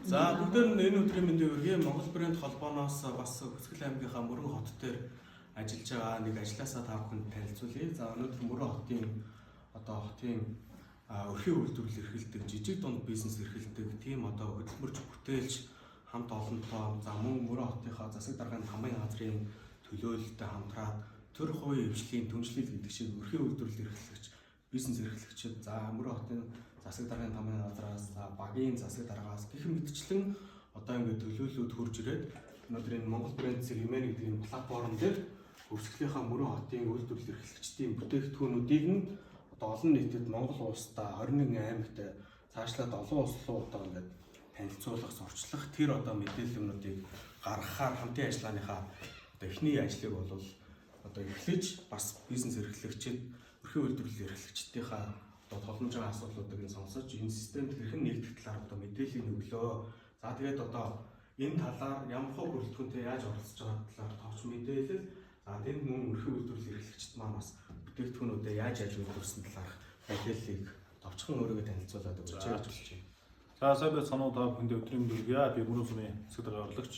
За бүгдээр нь энэ өдрийн мэндийг хүргэе. Монгол брэнд холбооноос бас Хүсгэл аймгийнхаа Мөрөн хот дээр ажиллаж байгаа нэг ажлаасаа та бүхэнд танилцуулъя. За өнөөдөр Мөрөн хотын хотын өрхийн үйлдвэрлэл эрхэлдэг, жижиг дунд бизнес эрхэлдэг тийм хөдөлмөрч бүтээлч хамт олонтоо за мөн Мөрөн хотынхаа засаг дарганы хамын газрын төлөөлөлтөд хамтраад төр хувийн хвшлийн түншлэл гэдэг шиг өрхийн үйлдвэрлэл эрхлэгч, бизнес эрхлэгчид за Мөрөн хотын засаг дарганы хамын газраас багийн засаг даргаас гэх мэтчлэн ингээд төлөөллүүд хурж ирээд өнөөдөр энэ Монгол брэнд сегмент гэдэг энэ платформ дээр Хүсгэлийнхаа Мөрөн хотын үйлдвэрлэл эрхлэгчдийн бүтээгдэхүүнүүдийг нь олон нийтэд Монгол улсдаа 21 аймагт цаашлаад олон улс руу ингээд танилцуулах, сурчлах тэр мэдээллүүдийг гаргахаар хамтын ажиллагааныхаа эхний ажлыг бол эхлэж бас бизнес эрхлэгчид, өрхийн үйлдвэрлэл эрхлэгчдийнхаа толгомж байгаа асуудлуудыг нь сонсож энэ системд хэрхэн нэгдэх талаар мэдээлэл өглөө. За тэгээд энэ талаар ямар хөө бүрэлдэхүүнтэй яаж оролцож байгаа талаар товч мэдээлэл. За тэнд мөн өрхийн үйлдвэрлэл эрхлэгчид маань бас бүтээгдэхүүнүүдэд яаж үйлдвэрлэсэн талаарх мэдээллийг товчхон өөрийгөө танилцуулаад өгч байгаа гэж байна. За сайн байцгаана уу та бүхэнд өдрийн мэндийг би Мөрөн сумын засаг даргын орлогч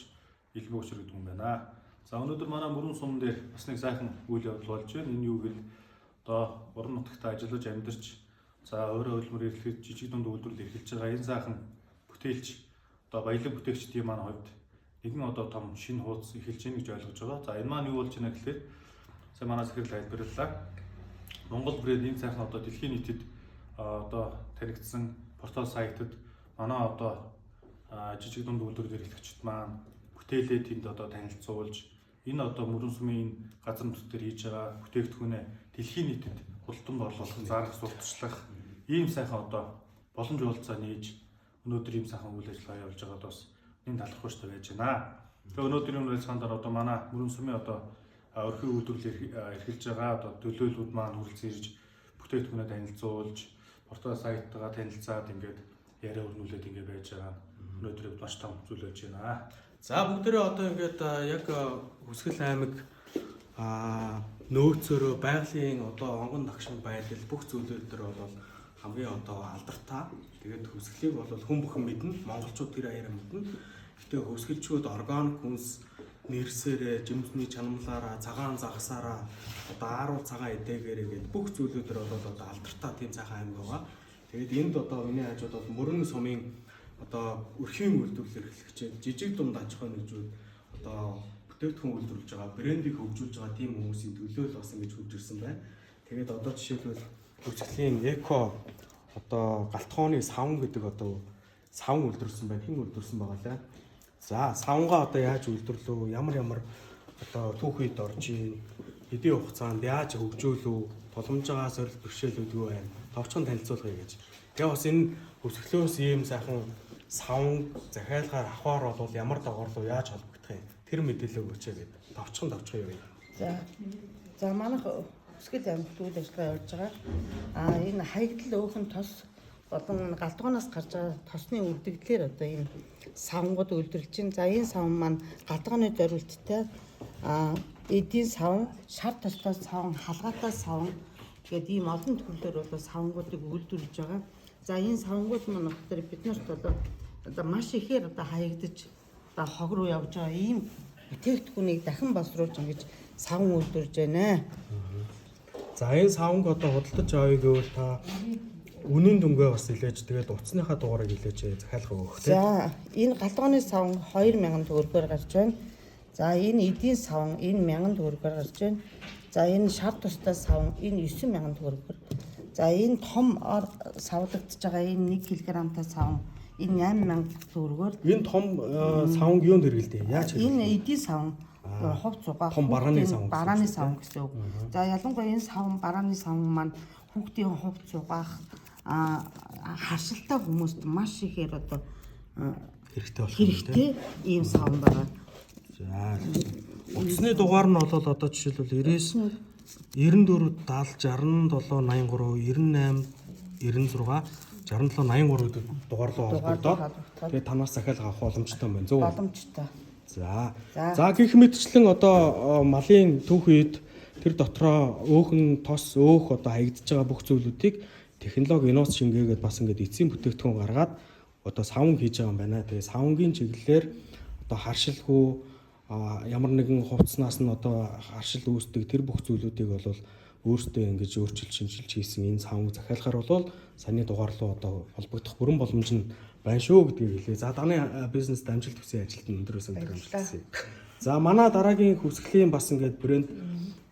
Илбэг Өчр гэдэг юм байна. За өнөөдөр манай Мөрөн сум дээр бас нэг сайхан үйл явдал болж байна. Энэ юу гэвэл орон нутагт ажиллаж амьдарч за өөрөө хөлмөр эрхлэж жижиг дунд үйлдвэрлэл эрхэлж байгаа энэ сайхан бүтээлч баялаг бүтээгчдийн маань хувьд нэгэн том шинэ хуудас эхэлж гин гэж ойлгож байгаа. За энэ маань юу болж байна гэхээр сая манай захирал хэлбэрлэлээ. Монгол брэнд энэ сайхан дэлхийн нийтэд танигдсан портал сайтад манай жижиг дунд үйлдвэрлэл эрхлэгчид маань бүтээлээ тэнд танилцуулж энэ Мөрөн сумын газар нутгаар хийж байгаа бүтээгдэхүүнээ дэлхийн нийтэд худалдан орлуулах, зарах, сурталчлах ийм сайхан боломж уулзаа нээж өнөөдөр ийм сайхан үйл ажиллагаа явуулж байгаад бас энэ талархууштай байж байна. Тэгээ өнөөдрийн үйл ажиллагаанд манай Мөрөн сумын өрхийн үйлдвэрлэл эрхэлж байгаа төлөөллүүд маань хүрэлцэн ирж бүтээгдэхүүнээ танилцуулж портал сайтаа танилцаад ингээд яриа өрнүүлээд ингээд байж байгаа. Өнөөдөр маш том зүйл болж байна. За бүгдээрээ ингээд яг Хүсгэл аймаг нөөцөөрөө байгалийн онгон тагшин байдал бүх зүйлүүд төр бол хамгийн алдартай. Тэгээд Хүсгэлийг бол хүн бүхэн мэднэ, монголчууд тэр аяараа мэднэ. Гэтэ Хүсгэлчүүд органик хүнс нэрсээрээ, жимсний чанамлаараа, цагаан загсаараа, ааруу цагаан эдээгээрээ гээд бүх зүйлүүдээр бол алдартай тийм сайхан аймаг байгаа. Тэгээд энд миний хажууд бол Мөрөн сумын өрхийн үйлдвэрлэл эрхлэгчид, жижиг дунд аж ахуйн нэгжүүд бүтээгдэхүүн үйлдвэрлэж байгаа, брендийг хөгжүүлж байгаа тийм хүмүүсийн төлөөлөл бас ингэж хөгж ирсэн байна. Тэгээд жишээлбэл Хүсгэлийн эко галтгооны савн гэдэг савн үйлдвэрлэсэн байна. Хэн үйлдвэрлэсэн байгаа лээ. За савнгаа яаж үйлдвэрлэв, ямар түүхийд орж ийн, хэдийн хугацаанд яаж хөгжөөлөв, боломж байгаа сорил бэрхшээлүүд юу байна. Товчхон танилцуулгая гэж. Тэгээ бас энэ Хүсгэлөөс ийм сайхан савн захиалгаар авахар бол ямар дагуурлуу яаж холбогдох юм. Тэр мэдээлэл өгөөч гэдэг. Товчхон явъя. За манайх Хүсгэл аймагт үйл ажиллагаа явуулж байгаа. Энэ хаягдл өөхөн тос болон галдгооноос гарч байгаа тосны үрдэгдлэр энэ савнгууд үйлдвэрлэж байна. За энэ савн маань галдгооны зориулттай эдийн савн, шар тостой савн, халгаатай савн гэдэг ийм олон төрлөөр савнгуудыг үйлдвэрлэж байгаа. За энэ савнгууд маань болохоор биднэрт маш ихээр хаягдж хог руу явж байгаа ийм бүтээгдэхүүнийг дахин боловсруулж ингэж савн үйлдвэрлэж байна. За энэ савнг худалдаж авъя гэвэл та үнийн дүнгээ бас илээж тэгээд утасныхаа дугаарыг илээж захиалга өгөх тийм. За энэ галдгооны савн 2000 төгрөгөөр гарч байна. За энэ эдийн савн энэ 1000 төгрөгөөр гарч байна. За энэ шар тустай савн энэ 9000 төгрөгөөр. За энэ том савлагдж байгаа энэ 1 кг-тай савн энэ 8000 төгрөгөөр. Энэ том савнг юунд хэрэглэдэг? Яаж хэрэглэдэг? Энэ эдийн савн хувь зугаах том барааны савн гэсэн үг. За ялангуяа энэ савн барааны савн маань хүүхдийн хувь зугаах харшилтай хүмүүст маш ихээр хэрэгтэй ийм савн байгаа. За утасны дугаар нь бол жишээлбэл 99 94 70 67 83 98 96 67 83 гэдэг дугаар руу холбогдоод тэгээд танаас захиалга авах боломжтой байна. Зөв. Боломжтой. За гэх мэтчлэн малын түүхийд тэр дотроо өөхөн тос хаягдж байгаа бүх зүйлүүдийг технологи инновац шингээгээд бас эцсийн бүтээгдэхүүн гаргаад одоо савн хийж байгаа юм байна. Тэгээ савнгийн чиглэлээр одоо харшилгүй ямар нэгэн хувцснаас нь одоо харшил үүсдэг тэр бүх зүйлүүдийг бол өөртөө ингэж өөрчилж шинжилж хийсэн энэ савнг захиалахаар бол саяны дугаар руу одоо холбогдох бүрэн боломж нь байна шүү гэдгийг хэлээ. За даны бизнес амжилт хүсье ажилт нь өндөр өсөн амжилт хүсье. За манай дараагийн хүсгэлийн бас ингээд брэнд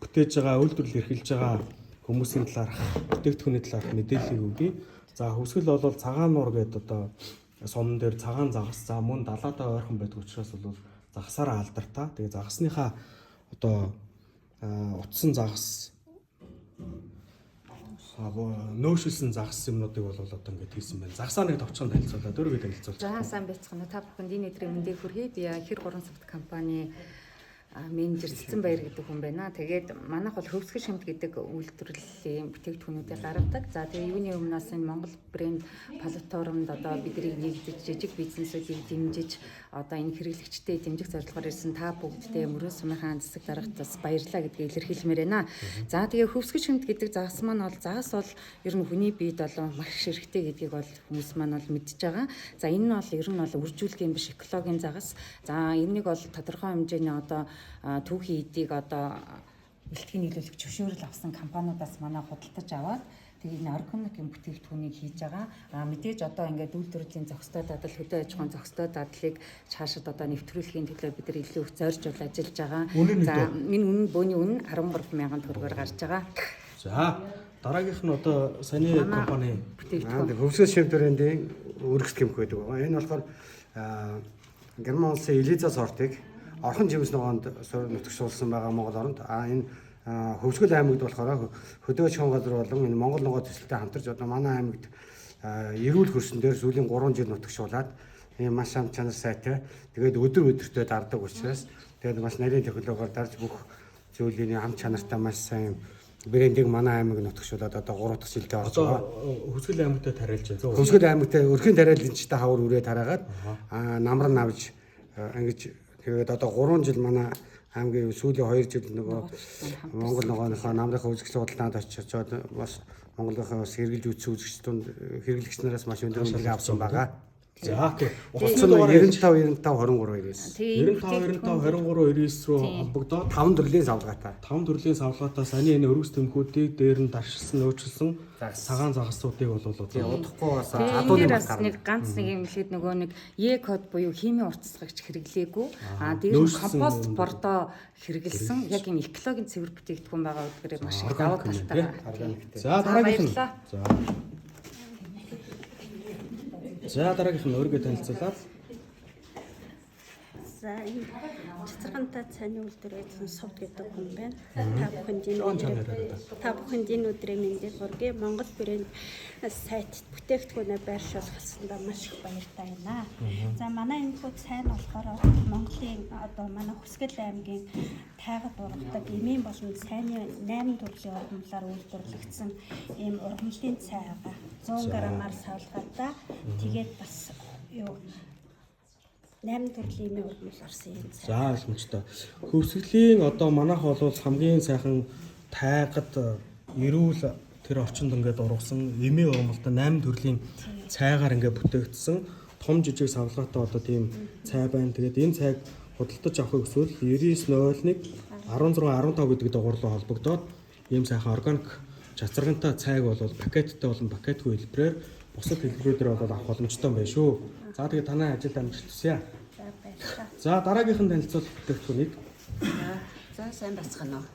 бүтээж байгаа үйлдвэрлэл эрхэлж байгаа хүмүүсийн талаарх бүтээгдэхүүний талаарх мэдээллийг өгье. За хүсгэл бол цагаан нуур гэдэг одоо сумн дээр цагаан загас за мөн далаадаа ойрхон байдаг учраас бол загасаараа алдартай. Тэгээ загасныхаа одоо утсан загас нөөшилсэн загас юмнуудыг бол одоо ингээд хийсэн байна. Загсаа нэг товчхон танилцуулаад өөрийгөө танилцуулж. За сайн байцгаана. Та бүхэнд энэ өдрийн мэндийг хүргэе. Би Хэр 3 цагт компани менежер Цэцэн Баяр гэдэг хүн байна. Тэгээд манайх бол хөвсгөл шимт гэдэг үйлдвэрлэлийн бүтээгдэхүүнүүдийг гаргадаг. За тэгээ юуны өмнөөс энэ Монгол брэнд платформд одоо бидний нэгдэж жижиг бизнесүүдийг дэмжиж одоо энэ хэрэглэгчтэй дэмжих зорилгоор ирсэн та бүгдтэй мөрөн сумынхаа засаг даргатаас баярлалаа гэдгийг илэрхийлмээр байна. За тэгээ хөвсгөл шимт гэдэг загас маань бол загас бол ер нь хүний биед болон маш хэрэгтэй гэдгийг бол хүмүүс маань бол мэдж байгаа. За энэ нь бол ер нь бол үржүүлгийн биш экологийн загас. За энэнийг бол тодорхой хэмжээний одоо түүхийн эдийг одоо бэлтгэн нийлүүлэх зөвшөөрөл авсан компаниудаас манай худалдаж аваад тэгээд энэ органикийн бүтээгдэхүүнийг хийж байгаа. Мэдээж одоо ингээд үйлдвэрлэлийн зохистой дадал, хөдөө аж ахуйн зохистой дадлыг цаашид одоо нэвтрүүлэхийн төлөө бид нар илүү их зорж бол ажиллаж байгаа. За энэ үнэн бөөний үнэн 13,000 төгрөгөөр гарч байгаа. За дараагийнх нь одоо саяны компани бүтээгдэхүүн хөвсгөл шимт брендийн өргөс гэмх байдаг байгаа. Энэ болохоор Герман улсын Элиза сортыг орхон жимс ногоонд нутагшуулсан байгаа Монгол оронд. Энэ Хөвсгөл аймагт болохоор хөдөө аж ахуйн газар болон энэ Монгол ногоо төсөлтэй хамтарч одоо манай аймагт эрүүл хөрсөн дээр сүүлийн 3 жил нутагшуулаад ийм маш ам чанар сайтай. Тэгээд өдөртөө дардаг учраас тэгээд маш нарийн технологиор дарж бүх зүйлийн ам чанартай маш сайн брендийг манай аймаг нутагшуулаад одоо 3 дахь жилдээ орж байгаа. Хөвсгөл аймагтаа тариалж байна. Хөвсгөл аймагтаа өрхийн тариаланчтай хавар үрээ тараагаад намар навж ингэж тэгээд одоо 3 жил манай аймгийн сүүлийн 2 жил нөгөө Монгол ногооныхоо намрынхаа үзэгч судалгаанд очиод бас Монголынхаа бас хэрэгжилж үзсэн үзэгчдүүд хэрэглэгч нараас маш өндөр үнэлгээ авсан байгаа. За тийм. Уцсан 95 23 95 29. 23 руу холбогдоод 5 төрлийн савлгаатай. 5 төрлийн савлгаатай саяны энэ өргөс тэмхүүдийг дээр нь даршилсан, нөөцлсөн цагаан загасуудыг бол удахгүй бас адууны бас нэг ганц нэг юм хэлэхэд нөгөө нэг Е код буюу химийн уртасгагч хэрэглээгүй. Дээр нь компост бордоо хэрэгэлсэн яг юм экологийн цэвэр бүтээгдэхүүн байгаа гэдгээр маш их давуу талтай байна. За дараагийнх нь. За дараагийнх нь өөрийгөө танилцуулаад. За энэ цэцэрхэнтэй цайны үйлдвэрийн сувд гэдэг хүн байна. Та бүхэнд энэ өдрийн мэндийг хүргэе. Монгол брэнд сайт бүтээгдэхүүнээ байршуулах хэлсэндээ маш их баяртай байна. За манай энэ бүх цай нь болохоор Монголын одоо манай Хүсгэл аймгийн тайгад ургадаг эмийн болон цайны 8 төрлийн ургамлаар үйлдвэрлэгдсэн ийм ургамлын цай байгаа. 100 граммаар савлгаатай. Тэгээд бас юу 8 төрлийн ургамал орсон юм. За ойлгомжтой. Хөвсгөлийн одоо манайх бол хамгийн сайхан тайгад эрүүл тэр орчинд ингээд ургасан эмийн ургамалтай 8 төрлийн цайгаар ингээд бүтээгдсэн том жижиг савлгаатай одоо тийм цай байна. Тэгээд энэ цайг худалдаж авахыг хүсвэл 9901 1615 гэдэг дугаарлуу холбогдоод ийм сайхан органик чацаргантай цайг бол пакеттай болон пакетгүй хэлбэрээр бусад хэлбэрүүдээр бол авах боломжтой байна шүү. За тэгээ танай ажилд амжилт хүсье. За баярлалаа. За дараагийнх нь танилцуулах бүтээгдэхүүнийг. За сайн бацгаана уу.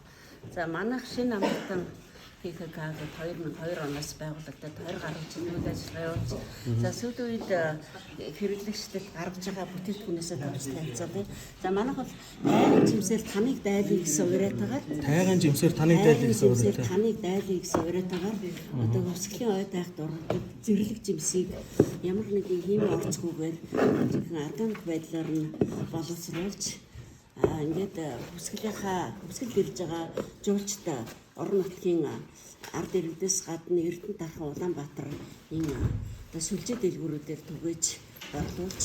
За манайх шинэ амтан ПКК гэдэг 2002 оноос байгуулагдаад 20 гаруй жил үйл ажиллагаа явуулж. За сүүлийн үед хэрэглэгчдэд гаргаж байгаа бүтээгдэхүүнээсээ давж танилцуулъя. За манайх бол тайган жимсээр таныг дайлъя гэсэн уриатаагаар Тайган жимсээр таныг дайлъя гэсэн уриатаагаар таныг дайлъя гэсэн уриатаагаар одоо Хүсгэлийн ой тайхад ургадаг зэрлэг жимсийг ямар нэгэн химийн орцгүйгээр органик байдлаар нь боловсруулж ингээд Хүсгэл ирж байгаа жуулчтай орон нутгийн ард иргэдээс гадна Эрдэнэ дархан Улаанбаатар энэ одоо сүлжээ дэлгүүрүүдээр түгээж борлуулж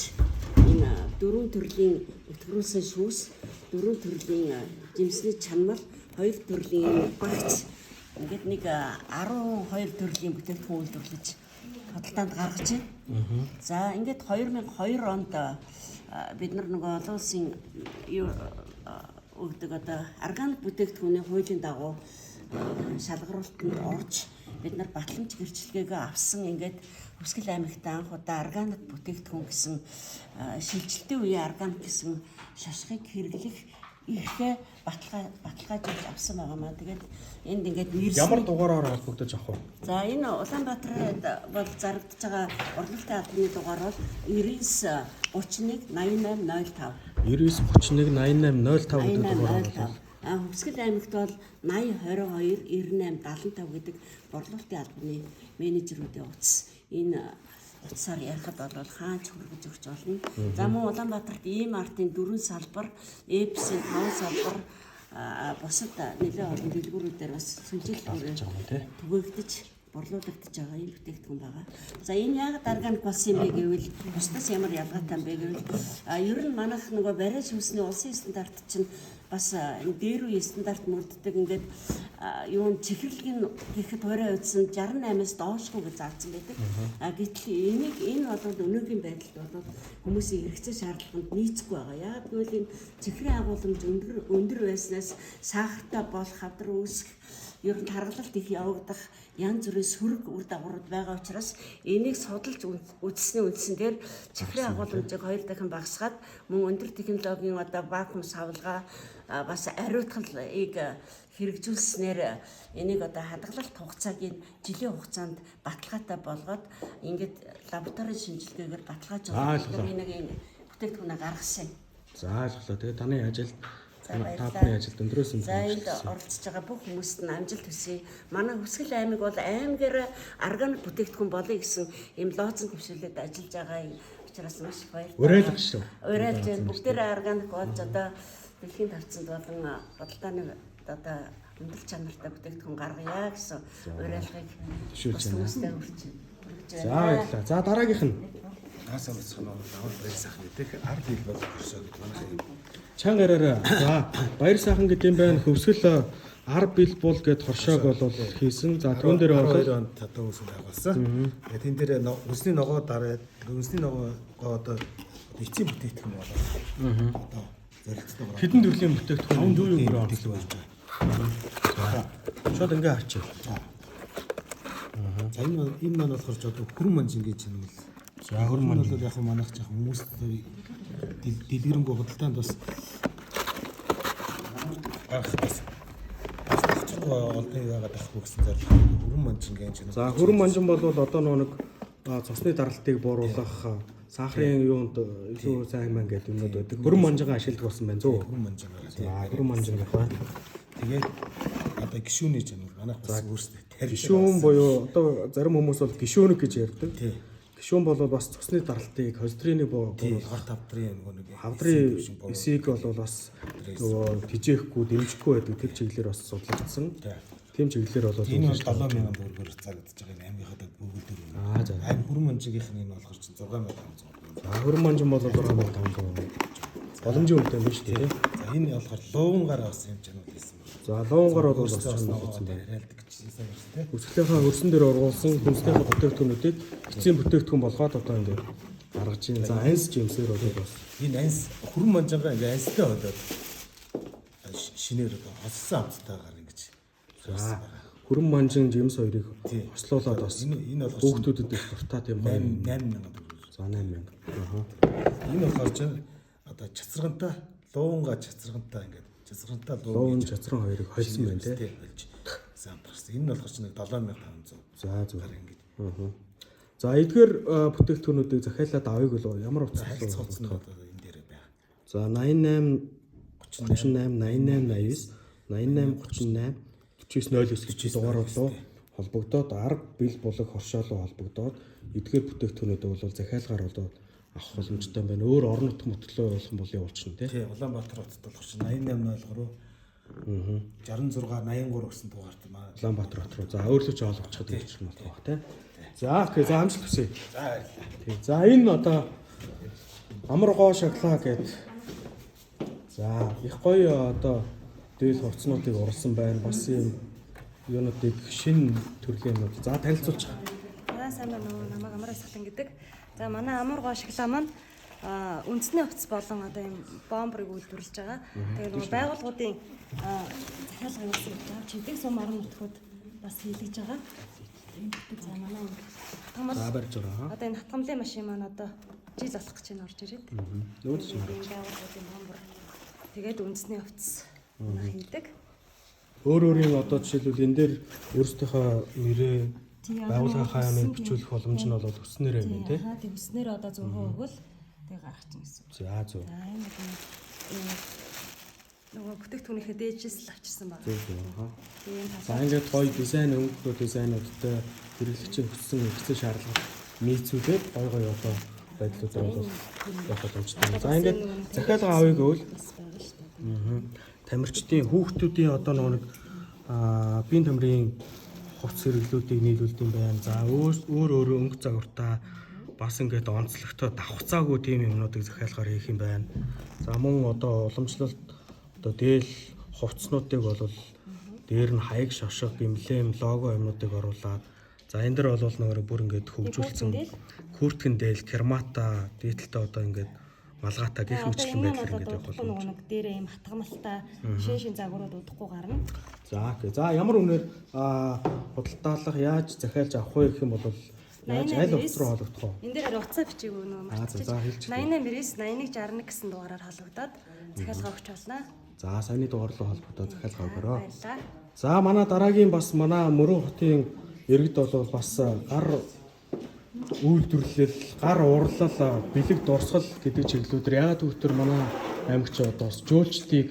энэ 4 төрлийн өтгөрүүлсэн шүүс, 4 төрлийн жимсний чанмал, 2 төрлийн багц ингээд нэг 12 төрлийн бүтээгдэхүүн үйлдвэрлэж худалдаанд гаргаж байна. За ингээд 2002 онд бид нар нөгөө олон улсын юу өгдөг одоо органик бүтээгдэхүүний хуулийн дагуу шалгаруултанд орж бид нар батламж гэрчлэгээ авсан. Ингээд Хүсгэл аймагт анх удаа органик бүтээгдэхүүн гэсэн шилжилтийн үеийн органик гэсэн шашхыг хэрэглэх эрхээ баталгаажуулж авсан байгаамаа. Тэгээд энд ингээд нэрсэн Ямар дугаараар холбогдож авах вэ? За энэ Улаанбаатарт бол зарагдж байгаа урлалтын албаны дугаар бол 99 31 8805. 99 31 8805 гэдэг дугаараар бол Хүсгэл аймагт бол 80 22 98 75 гэдэг борлуулалтын албаны менежерүүдийн утас. Энэ утсаар ярихад бол хаач хүргэж өгч болно. За мөн Улаанбаатарт ийм артын 4 салбар, Эпсийн 5 салбар бусад нэлээд олон дэлгүүрүүдээр бас сүлжээлтээр түгээгдэж борлуулагдаж байгаа юм бүтээгдэхүүн байгаа. За энэ яг органик болсон юм бэ гэвэл бусдаас ямар ялгаатай юм бэ гэвэл ер нь манайх нөгөө бариа шүүсний улсын стандарт чинь бас дээр үе стандарт мөрддөг ингээд юун чихэрлэг нь гэхэд хуурай үзсэн 68-аас доошгүй гэж заасан байдаг. Гэтэл энэ бол өнөөгийн байдалд бол хүмүүсийн хэрэгцээ шаардлаганд нийцэхгүй байгаа. Яг гэвэл энэ чихрийн агуулмж өндөр байснаас сахартай болох хавдар үүсэх ер нь харгалалт их явагдах янз бүрийн сөрөг үр дагаврууд байгаа учраас энийг судалж үзсний үндсэн дээр чихрийн агуулмжийг 2 дахин багасгаад мөн өндөр технологийн одоо вакуум савлгаа бас ариутгалыг хэрэгжүүлснээр энийг одоо хадгалалт хугацааг жилийн хугацаанд баталгаатай болгоод ингээд лабораторийн шинжилгээгээр баталгаажуулдаг энийг бүтээгдэхүүнээ гаргасан. За ойлголоо. Тэгээ таны ажилд таапны ажилд өндрөөс нь за энд оролцож байгаа бүх хүмүүст нь амжилт хүсье. Манай Хүсгэл аймаг бол аймгаар органик бүтээгдэхүүн болъё гэсэн ийм лозунг төвшүүлээд ажиллаж байгаа учраас маш их баярлалаа. уриалгах шүү. Уриалж бүгдээрээ органик болж одоо дэлхийн тавцанд болон бодолтооны одоо өндөр чанартай бүтээгдэхүүн гаргая гэсэн уриалгыг Төвшүүлж байна. хүмүүстэй хүргэж За баярлалаа. За дараагийнх нь Наасаа бацхан бол авал баяр сайхан гэдэг ард хил бол төрсөө гэдэг манайх юм. чанга яриараа. За баяр сайхан гэдэг юм байна. Хөвсгөл 10 бил бул гэд хоршоог бол хийсэн. За түүн дээр ороход 2 онд татан үс байгуулсан. Тэгээд тэн дээр үнсний ногоо дараад үнсний ногоо одоо эцсийн бүтээгдэхүүн болоод одоо зорилттой байгаа. хэдэн төрлийн бүтээгдэхүүн юу юу юм оруулсан байж байгаа. Шууд ингээ харчих. За энэ маань болохоор ч одоо хүрэн манжин гэж юм л. За хүрэн манжин бол яг манайх жах хүмүүс дэлгэрэнгүй худалдаанд бас бас олдны яагаад авахгүй гэсэн зорилго хүрэн манжин гэж юм. За хүрэн манжин бол одоо нэг цусны даралтыг бууруулах сахарын юунд илүү сайн маань гэдэг юмнууд байдаг. Хүрэн манжингаа ашигладаг болсон байна зөө. Хүрэн манжин байгаа. За хүрэн манжин гэх баа. Тэгээд одоо гişүүний жамар манайх бас өөрсдөө тарих. Гишүүн буюу одоо зарим хүмүүс бол гишүүнэг гэж ярьдаг. Тий. Гишүүн бол бас цусны даралтыг холестерины Хор тавдрын нэг хавдрын эсийг бол бас нөгөө тижээхгүй дэмжихгүй байдаг тэр чиглэлээр бас судлагдсан. Тийм чиглэлээр бол энэ бол 7000 төгрөгөөр зарагдаж байгаа аймгийнхаа бүгд дээр. за. Аймаг хүрэн манжигийнх нь энэ болохоор чинь 6500. За хүрэн манжин бол 6500. Боломжийн үнэтэй байна шүү дээ. За энэ болохоор луунгаар бас юм чанар хийсэн. За луунгаар бол бас чанар хийсэн байна. Яриалдаг гэсэн юм шүү дээ. Үсгэлийнхаа хөрсөн дээр оруулсан хүнстэйхээ бүтээгдэхүүнүүдийг эцсийн бүтээгдэхүүн болгоод одоо ингээд гаргаж ийн. За анс жимсээр бол бас Энэ анс хүрэн манжингаа ингээ анстай болоод шинээр хоссон амттайгаар ингэж. за хүрэн манжин жимс хоёрыг хослуулаад бас Энэ бол хүүхдүүдэд их дуртай тийм гоё. 8000 төгрөг. За 8000. Энэ болохоор чинь одоо чацрагантай луунгаа чацрагантай ингээд чацрагантай Луун чацран хоёрыг холсон байна тий. Самбарсан. Энэ нь болохоор чинь 7500. За зөв. Ингээд За эдгээр бүтээгдэхүүнүүдийг захиалаад авъя гэл ямар утас хайлт цуцсан одоо энэ дээр байна. За 88 38 88 89 88 38 49 гэж дугаар болоо холбогдоод арга бил булаг хоршоолоо холбогдоод эдгээр бүтээгдэхүүнүүдийг бол захиалгаар болоод авах боломжтой байна. Өөр орон нутг мөтлөө болох юм бол явуулчихна тий. Тий, Улаанбаатар хотод болохоор чинь 8803 66 83 гэсэн дугаарт маань Улаанбаатар хот руу. За өөрлөж ойлгочиход ирчих юм болох баг тий. За окей, за амжилт хүсье. за баярлалаа. Тий. За энэ одоо амар гоо шоколад гэдэг. За их гоё одоо дээл хувцснуудыг урлсан байна. Бас юм юунуудыг шинэ төрлийн юмнууд. За танилцуулж. За сайн байна уу? Намайг Амар Сахлан гэдэг. За манай Амургоо ашиглаа маань үндэсний хувцас болон одоо ийм бомбрыг үйлдвэрлэж байгаа. Тэгээд нөгөө байгууллагуудын захиалгын үүсгэж байгаа. Чимдэг сум орон нутгууд бас хийлгэж байгаа. За манай хатгамал барьж байгаа. одоо энэ хатгамлын машин маань одоо жил болох гэж байна орж ирээд. Нөөц юм. Байгууллагуудын бомбр. Тэгээд үндэсний хувцас хийдэг. Өөрийн одоо жишээлбэл энэ дээр өөрсдийнхөө нэрээ байгууллагынхаа ямыг бичүүлэх боломж нь бол өснөрөө юм тий. Тийм өснөр одоо 100% өгвөл тэг гарах чинь гэсэн. За зөв. За энэ нөгөө бүтээгдэхүүнийхээ дээжээс л авчирсан байна. Зөв аа. Тийм За ингээд гоё дизайн өнгөтэй дизайнуудтай хэрэглэгчийн хүссэн хэрэгцээ шаардлага нийцүүлээд гоё одоо байдлуудаар бол явах боломжтой. За ингээд захиалга авъя гэвэл тамирчдын хүүхдүүдийн одоо нэг биеийн тамирын хувцас хэрэглүүдийг нийлүүлдэг юм байна. За өөр өнгө загвартаа бас ингээд онцлогтой давхцаагүй тийм юмнуудыг захиалгаар хийх юм байна. За мөн одоо уламжлалт одоо дээл хувцснуудыг бол дээр нь хаяг шошго, эмблем, лого юмнуудыг оруулаад за энэ дэр бол нөгөө бүр ингээд хөгжүүлсэн курткэн дээл, кермата, дээдэлтэй одоо ингээд малгайтай гэх мэтлэн байдлаар ингээд явах боломж. нэг дээрээ ийм хатгамалтай шин загварууд удахгүй гарна. За окей. За ямар үнээр худалдаалах яаж захиалж авах вэ гэх юм бол яаж аль утас руу холбогдох вэ? Энэ дээр уцаа бичээгүй нөө марцчих. 88 91 61 гэсэн дугаараар холбогдоод захиалга өгч болно. За саяны дугаар руу холбогдоод захиалга өгөөрэй. Баярлалаа. За манай дараагийн бас манай Мөрөн хотын иргэд бол бас гар үйлдвэрлэл, гар урлал, бэлэг дурсгал гэдэг чиглэлүүдээр яагаад гэвэл манай аймагч одоо жуулчдыг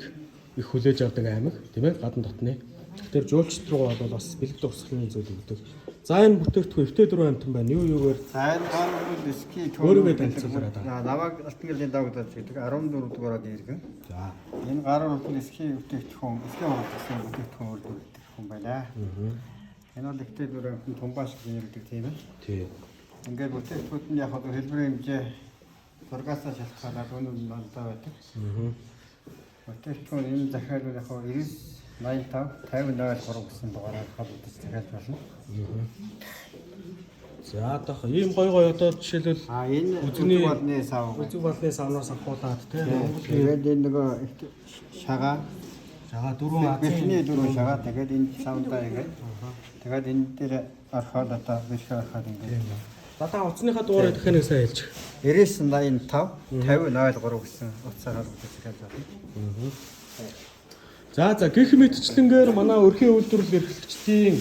их хүлээж авдаг аймаг тийм ээ гадна дотны. Тэгэхээр жуулчд руу бол бас бэлэг дурсгалын зүйл өгдөг. За энэ бүтээгдэхүүн F4 амтан байна. Юугаар За энэ гол ски өөрийгөө танилцуулаад байна. Намайг Алтангэрийн дагуулж гэдэг 14 дугаараар иргэн. За Энэ гараар бол ски бүтээгдэхүүн, ски хурцсан бүтээгдэхүүн үйлдвэрлэдэг хүн байна. Энэ бол F4 амтан тумбаш гэж нэрлэдэг тийм ээ. тийм. Ингээд бүтээгдэхүүн нь яг одоо хэлбэрийн хэмжээ зургасаа шалтгаалаад өнөө мандаа байдаг. Бүтээгдэхүүн энэ захиалгын яг 90 85 50 03 гэсэн дугаараар холбогдож захиалж болно. За одоох ийм гой одоо жишээлбэл Энэ үзэгний болны сав. үзэг болны савнаас авахуулаад тийм. Тэгээд энэ нөгөө шагаа Дөрвөн бэлхний дөрвөн шагаа тэгээд энэ савндаа ингээд. Тэгээд энэ дээр орхоод одоо бэлхээ орхоод ингээд. За та утасныхаа дугаарыг дахиад нэг сайн хэлж. 9985 5003 гэсэн утсаар холбогдож захиалж байна. За гэх мэтчлэнгээр манай өрхийн үйлдвэрлэл эрхлэгчдийн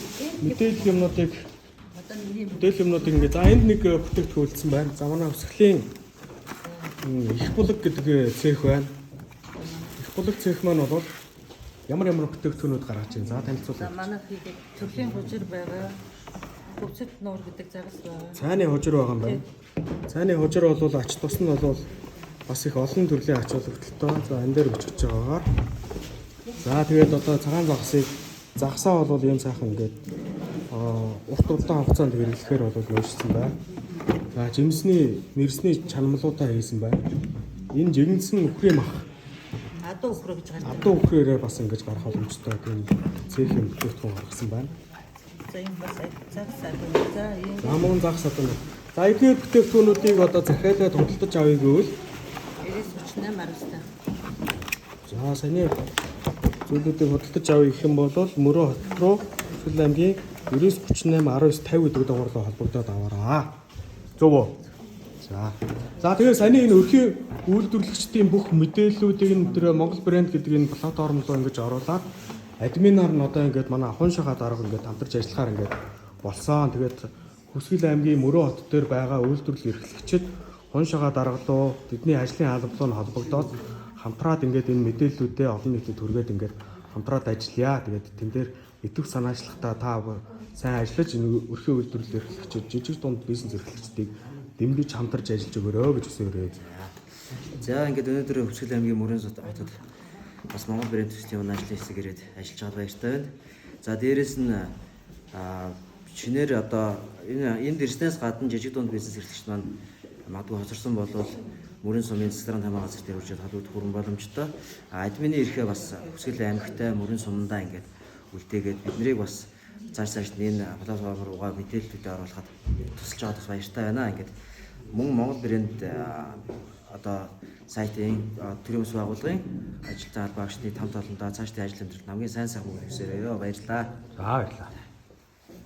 мэдээлэл юмнуудыг ингээд за энд нэг бүтээгдэхүүн үлдсэн байна. За манай өсгөлийн их булаг гэдэг цех байна. Их булаг цех маань бол ямар бүтээгдэхүүнүүд гаргаж байна. За танилцуулъя. Манай хийдэг төрлийн хужир байгаа. Хөвцөд нуур гэдэг загас байгаа. Цааны хужир байгаа юм байна. Цааны хужир бол ач тус нь бол бас их олон төрлийн ач холбогдолтой. За энэ дээр бичиж байгаагаар. За тэгээд одоо цагаан загсаа бол ийм сайхан ингээд урт удаан хугацаанд хэрэглэхээр бол нөөцсөн байна. За жимсний мэрсний чанамлуудаа хийсэн байна. Энэ жигэнсэн үхрийн мах. Адуу өхрөө гэж гардаг. Адуу үхрээрээ бас ингэж гарах боломжтой тийм цэхийн бүтээгдэхүүн гаргасан байна. За энэ бас загас адуу. За энэ Замун загс адуу. За эдгээр бүтээгдэхүүнүүдийг одоо захиалаад худалдаж авъя гэвэл 9038 19. за саяны зүйлүүдийг худалдаж авъя гэх юм бол Мөрөн хот руу Сүл аймгийн 9938 1950 гэдэг дугаар руу холбогдоод аваарай. Зөв үү? За тэгээд саяны энэ өрхийн үйлдвэрлэгчдийн бүх мэдээллүүдийг энэ тэр Монгол брэнд гэдэг энэ платформ руу ингэж оруулаад админаар нь одоо ингээд манай хун шахаа дарга ингээд хамтарч ажиллахаар ингээд болсон. Тэгээд Хүсгэл аймгийн Мөрөн хот дээр байгаа үйлдвэрлэл эрхлэгчид хун шахаа дарга руу тэдний ажлын албалуу нь холбогдоод хамтраад ингээд энэ мэдээллүүдээ олон нийтэд хүргээд ингээд хамтраад ажиллая. Тэгээд тэн дээр идэвх санаачлагтаа та сайн ажиллаж энэ өрхийн үйлдвэрлэл эрхлэгчид жижиг дунд бизнес эрхлэгчдийг дэмжиж хамтарч ажиллаж өгөөрэй гэж хүсээрэй. За ингээд өнөөдөр Хүсгэл аймгийн Мөрөн хотод бас Монгол брэнд төслийн ажлын хэсэг ирээд ажиллаж байгаа баяртай байна. За дээрэс нь шинээр одоо энд ирснээс гадна жижиг дунд бизнес эрхлэгчид маань магадгүй хоцорсон болвол Мөрөн сумын засгийн хамгаалалт газар дээр үржиж халуут хүрэн боломжтой. Админы эрхээ бас Хүсгэл аймагтай Мөрөн сумандаа ингээд үлдээгээд биднийг бас цааш энэ платформ руугаа мэдээллүүдээ оруулахад тусалж байгаа бас баяртай байна. Ингээд мөн Монгол брэнд одоо сайтын төрийн бас байгууллагын ажилтны албаагчдын хамт олондоо цаашдын ажил амьдрал хамгийн сайн сайхан мөнгө хүсээрээ баярлалаа. За баярлалаа.